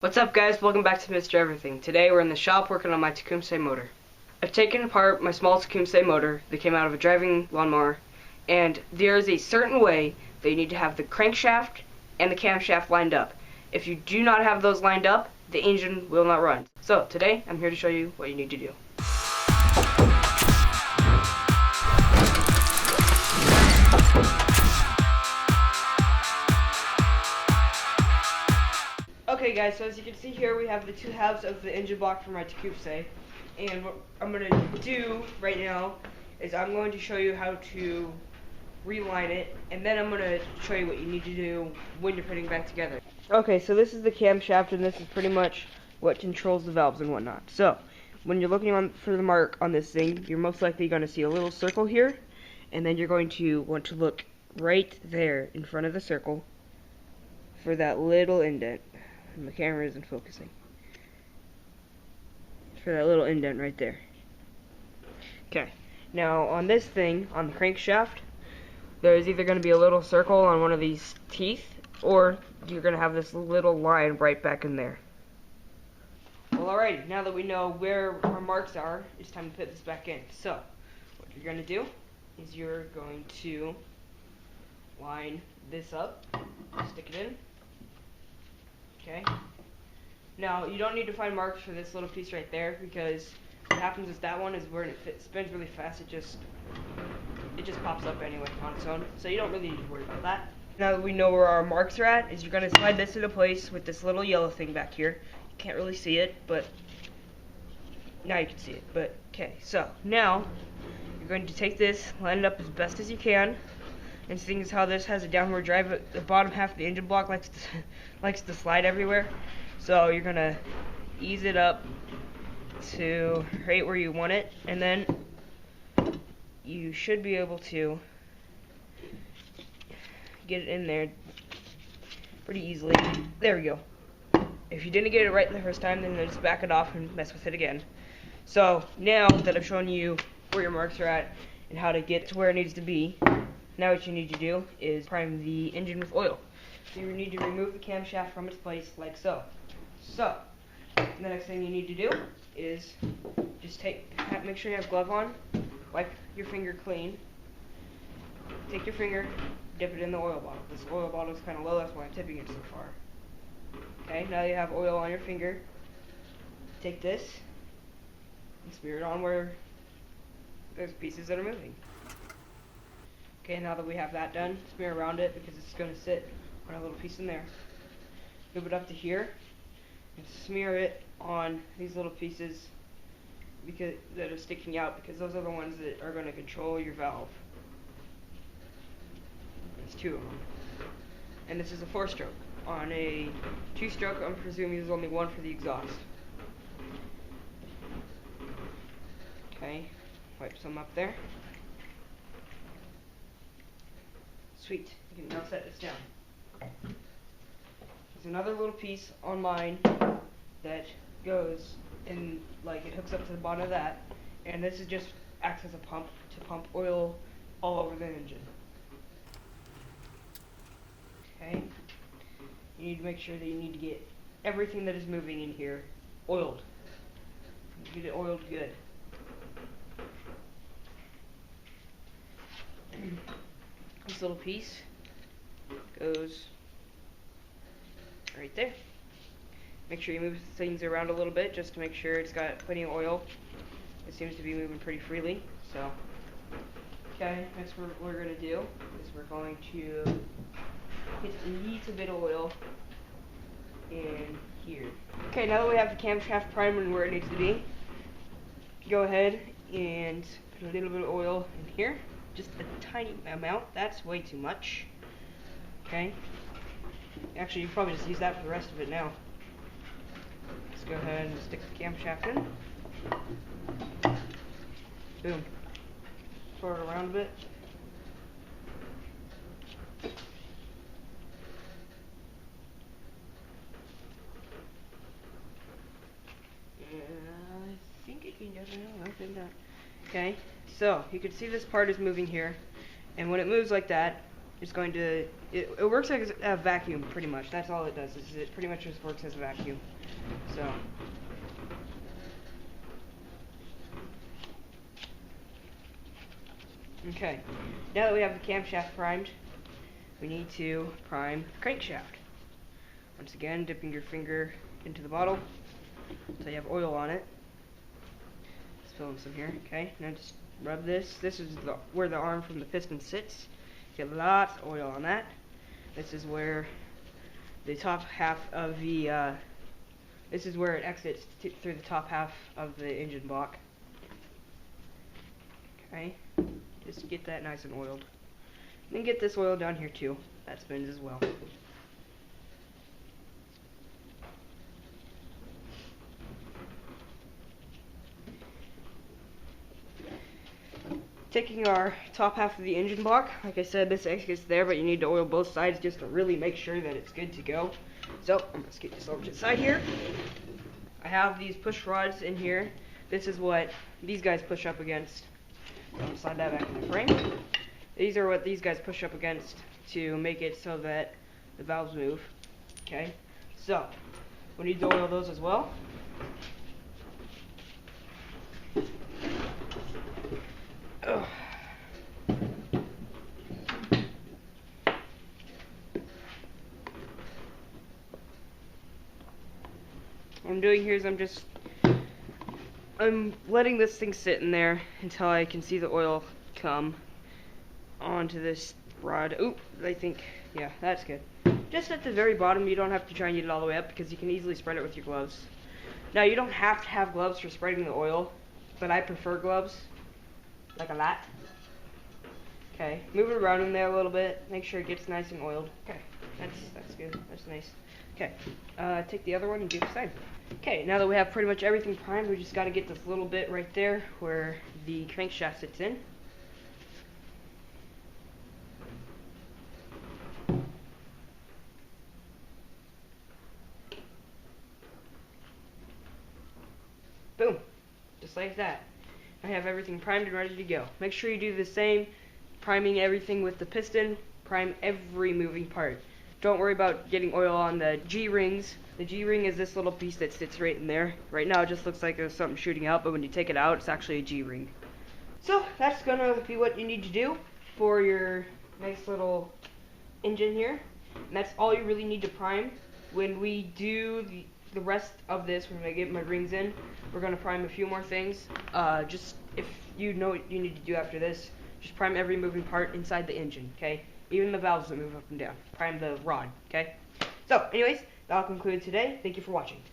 What's up guys, welcome back to Mr. Everything. Today we're in the shop working on my Tecumseh motor. I've taken apart my small Tecumseh motor that came out of a driving lawnmower, and there is a certain way that you need to have the crankshaft and the camshaft lined up. If you do not have those lined up, the engine will not run. So today I'm here to show you what you need to do. Okay guys, so as you can see here we have the two halves of the engine block for my Tecumseh, and what I'm going to do right now is I'm going to show you how to reline it, and then I'm going to show you what you need to do when you're putting it back together. Okay, so this is the camshaft, and this is pretty much what controls the valves and whatnot. So when you're looking for the mark on this thing, you're most likely going to see a little circle here, and then you're going to want to look right there in front of the circle for that little indent. And the camera isn't focusing. For that little indent right there. Okay. Now on this thing, on the crankshaft, there's either going to be a little circle on one of these teeth, or you're going to have this little line right back in there. Well, alrighty. Now that we know where our marks are, it's time to put this back in. So, what you're going to do is you're going to line this up, stick it in. Okay. Now, you don't need to find marks for this little piece right there, because what happens is that one is where it spins really fast. It just pops up anyway on its own. So you don't really need to worry about that. Now that we know where our marks are at, is you're going to slide this into place with this little yellow thing back here. You can't really see it, but now you can see it. But okay, so now you're going to take this, line it up as best as you can. And seeing as how this has a downward drive, the bottom half of the engine block likes to slide everywhere. So you're gonna ease it up to right where you want it, and then you should be able to get it in there pretty easily. There we go. If you didn't get it right the first time, then just back it off and mess with it again. So now that I've shown you where your marks are at and how to get to where it needs to be, now what you need to do is prime the engine with oil. So you need to remove the camshaft from its place like so. So, the next thing you need to do is just make sure you have a glove on, wipe your finger clean, take your finger, dip it in the oil bottle. This oil bottle is kind of low, that's why I'm tipping it so far. Okay, now you have oil on your finger, take this and smear it on where there's pieces that are moving. Okay, now that we have that done, smear around it because it's going to sit on a little piece in there. Move it up to here and smear it on these little pieces that are sticking out, because those are the ones that are going to control your valve. There's two of them. And this is a 4-stroke. On a 2-stroke, I'm presuming there's only one for the exhaust. Okay, wipe some up there. Sweet. You can now set this down. There's another little piece on mine that goes in, like, it hooks up to the bottom of that, and this is just acts as a pump to pump oil all over the engine. Okay. You need to make sure that you need to get everything that is moving in here oiled. Get it oiled good. This little piece goes right there. Make sure you move things around a little bit just to make sure it's got plenty of oil. It seems to be moving pretty freely. So, okay, next what we're going to do is we're going to get a little bit of oil in here. Okay, now that we have the camshaft primed and where it needs to be, go ahead and put a little bit of oil in here. Just a tiny amount. That's way too much. Okay. Actually, you probably just use that for the rest of it now. Let's go ahead and stick the camshaft in. Boom. Throw it around a bit. I think it can just, I think that. Okay. So, you can see this part is moving here, and when it moves like that, It's going to, it works like a vacuum pretty much. That's all it does. It pretty much just works as a vacuum. So. Okay, now that we have the camshaft primed, we need to prime the crankshaft. Once again, dipping your finger into the bottle until you have oil on it. Let's fill in some here. Okay, now just rub this. This is where the arm from the piston sits. Get lots of oil on that. This is where the top half of the, this is where it exits through the top half of the engine block. Okay. Just get that nice and oiled. Then get this oil down here too. That spins as well. Taking our top half of the engine block, like I said, this exits there, but you need to oil both sides just to really make sure that it's good to go. So, I'm going to scoot this over to the side here. I have these push rods in here. This is what these guys push up against. I'll slide that back in the frame. These are what these guys push up against to make it so that the valves move. Okay, so we need to oil those as well. Ugh. What I'm doing here is I'm letting this thing sit in there until I can see the oil come onto this rod. Oop, I think, yeah, that's good. Just at the very bottom, you don't have to try and get it all the way up because you can easily spread it with your gloves. Now, you don't have to have gloves for spreading the oil, but I prefer gloves, like a lot. Okay, move it around in there a little bit, make sure it gets nice and oiled. Okay, that's good, that's nice. Okay, take the other one and do the same. Okay, now that we have pretty much everything primed, we just got to get this little bit right there where the crankshaft sits in. Boom, just like that. I have everything primed and ready to go. Make sure you do the same, priming everything with the piston, prime every moving part. Don't worry about getting oil on the G-rings. The G-ring is this little piece that sits right in there. Right now it just looks like there's something shooting out, but when you take it out, it's actually a G-ring. So that's gonna be what you need to do for your nice little engine here. And that's all you really need to prime. When we do the rest of this, when I get my rings in, we're gonna prime a few more things. Just if you know what you need to do after this, just prime every moving part inside the engine, okay? Even the valves that move up and down. Prime the rod, okay? So, anyways, that'll conclude today. Thank you for watching.